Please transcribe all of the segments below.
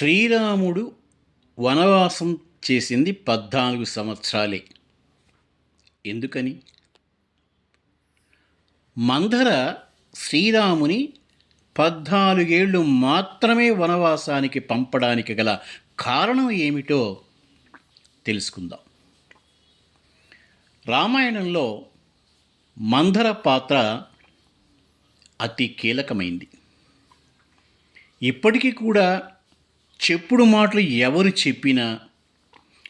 శ్రీరాముడు వనవాసం చేసింది 14 సంవత్సరాలే. ఎందుకని? మందర శ్రీరాముని 14 ఏళ్ళు మాత్రమే వనవాసానికి పంపడానికి గల కారణం ఏమిటో తెలుసుకుందాం. రామాయణంలో మందర పాత్ర అతి కీలకమైంది. ఇప్పటికీ కూడా చెప్పుడు మాటలు ఎవరు చెప్పినా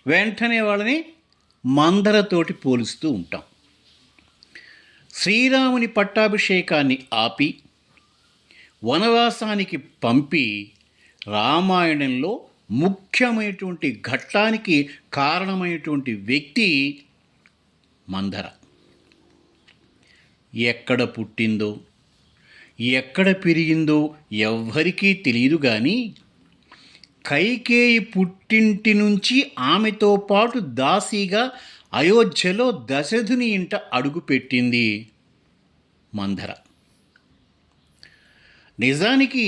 వెంటనే వాళ్ళని మందరతోటి పోలుస్తూ ఉంటాం. శ్రీరాముని పట్టాభిషేకాన్ని ఆపి వనవాసానికి పంపి రామాయణంలో ముఖ్యమైనటువంటి ఘట్టానికి కారణమైనటువంటి వ్యక్తి మందర. ఎక్కడ పుట్టిందో ఎక్కడ పెరిగిందో ఎవ్వరికీ తెలియదు, కానీ కైకేయి పుట్టింటి నుంచి ఆమెతో పాటు దాసీగా అయోధ్యలో దశరథుని ఇంట అడుగుపెట్టింది మందర. నిజానికి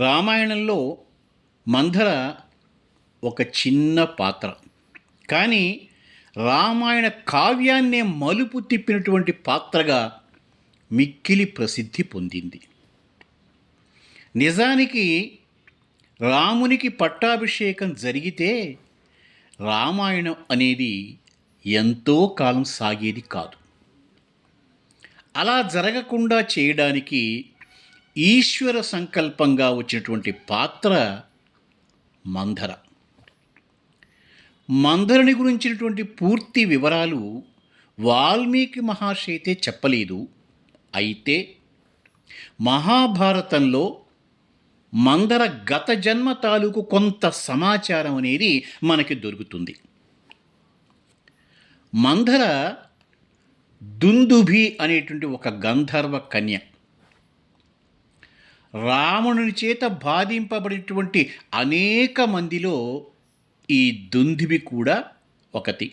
రామాయణంలో మందర ఒక చిన్న పాత్ర, కానీ రామాయణ కావ్యాన్నే మలుపు తిప్పినటువంటి పాత్రగా మిక్కిలి ప్రసిద్ధి పొందింది. నిజానికి రామునికి పట్టాభిషేకం జరిగితే రామాయణం అనేది ఎంతో కాలం సాగేది కాదు. అలా జరగకుండా చేయడానికి ఈశ్వర సంకల్పంగా వచ్చినటువంటి పాత్ర మందర. మందరుని గురించినటువంటి పూర్తి వివరాలు వాల్మీకి మహర్షి అయితే చెప్పలేదు. అయితే మహాభారతంలో మందర గత జన్మ తాలూకు కొంత సమాచారం అనేది మనకి దొరుకుతుంది. మందర దుందుభి అనేటువంటి ఒక గంధర్వ కన్య. రావణుని చేత బాధింపబడినటువంటి అనేక మందిలో ఈ దుందుభి కూడా ఒకటి.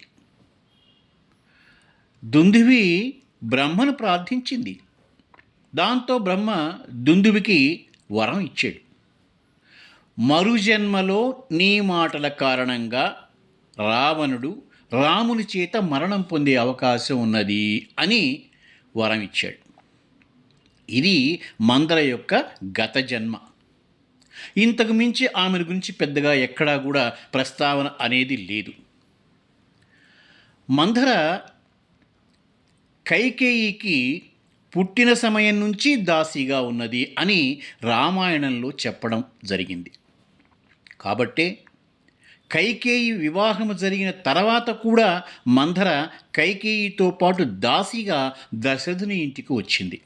దుందుభి బ్రహ్మను ప్రార్థించింది. దాంతో బ్రహ్మ దుందుభికి వరం ఇచ్చాడు. మరుజన్మలో నీ మాటల కారణంగా రావణుడు రాముని చేత మరణం పొందే అవకాశం ఉన్నది అని వరం ఇచ్చాడు. ఇది మందర యొక్క గత జన్మ. ఇంతకు మించి ఆమె గురించి పెద్దగా ఎక్కడా కూడా ప్రస్తావన అనేది లేదు. మందర కైకేయికి పుట్టిన సమయం నుంచి దాసీగా ఉన్నది అని రామాయణంలో చెప్పడం జరిగింది. కాబట్టే కైకేయి వివాహం జరిగిన తర్వాత కూడా మందర కైకేయితో పాటు దాసీగా దశరథుని ఇంటికి వచ్చింది.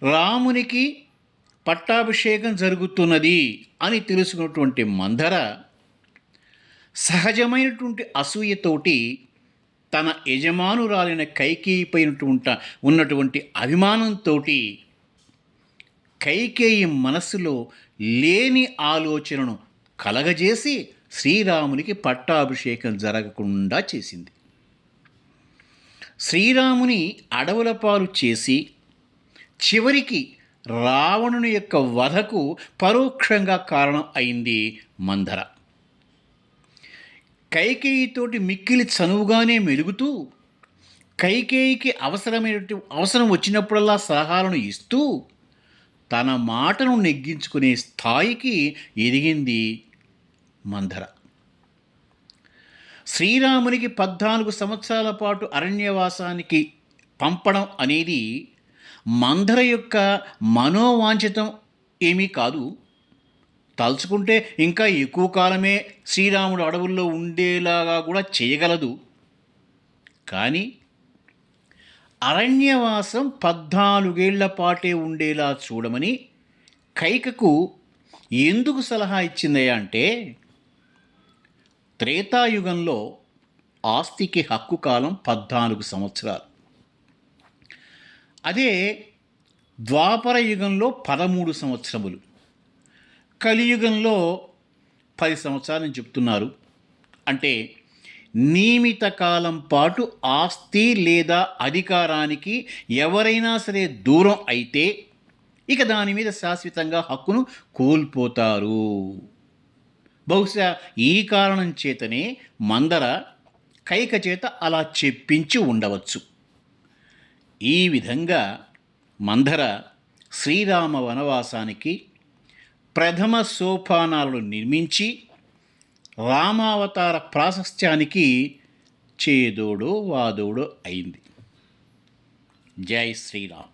రామునికి పట్టాభిషేకం జరుగుతున్నది అని తెలుసుకున్నటువంటి మందర సహజమైనటువంటి అసూయతోటి తన యజమానురాలైన కైకేయిపై ఉన్నటువంటి అభిమానంతో కైకేయి మనస్సులో లేని ఆలోచనను కలగజేసి శ్రీరామునికి పట్టాభిషేకం జరగకుండా చేసింది. శ్రీరాముని అడవుల పాలు చేసి చివరికి రావణుని యొక్క వధకు పరోక్షంగా కారణం అయింది మందర. కైకేయితోటి మిక్కిలి చనువుగానే మెలుగుతూ కైకేయికి అవసరం వచ్చినప్పుడల్లా సలహాలను ఇస్తూ తన మాటను నెగ్గించుకునే స్థాయికి ఎదిగింది మందర. శ్రీరామునికి 14 సంవత్సరాల పాటు అరణ్యవాసానికి పంపడం అనేది మందర యొక్క మనోవాంఛితం ఏమీ కాదు. తలుచుకుంటే ఇంకా ఎక్కువ కాలమే శ్రీరాముడు అడవుల్లో ఉండేలాగా కూడా చేయగలదు. కానీ అరణ్యవాసం 14 ఏళ్ల పాటే ఉండేలా చూడమని కైకకు ఎందుకు సలహా ఇచ్చిందయ్యా అంటే, త్రేతాయుగంలో ఆస్తికి హక్కు కాలం 14 సంవత్సరాలు. అదే ద్వాపర యుగంలో 13 సంవత్సరములు, కలియుగంలో 10 సంవత్సరాలని చెప్తున్నారు. అంటే నియమిత కాలం పాటు ఆస్తి లేదా అధికారానికి ఎవరైనా సరే దూరం అయితే ఇక దాని మీద శాశ్వతంగా హక్కును కోల్పోతారు. బహుశా ఈ కారణం చేతనే మందర కైక చేత అలా చెప్పించి ఉండవచ్చు. ఈ విధంగా మందర శ్రీరామ వనవాసానికి ప్రథమ సోపానాలను నిర్మించి రామావతార ప్రాశస్త్యానికి చేదోడో వాదోడో అయింది. జై శ్రీరామ్.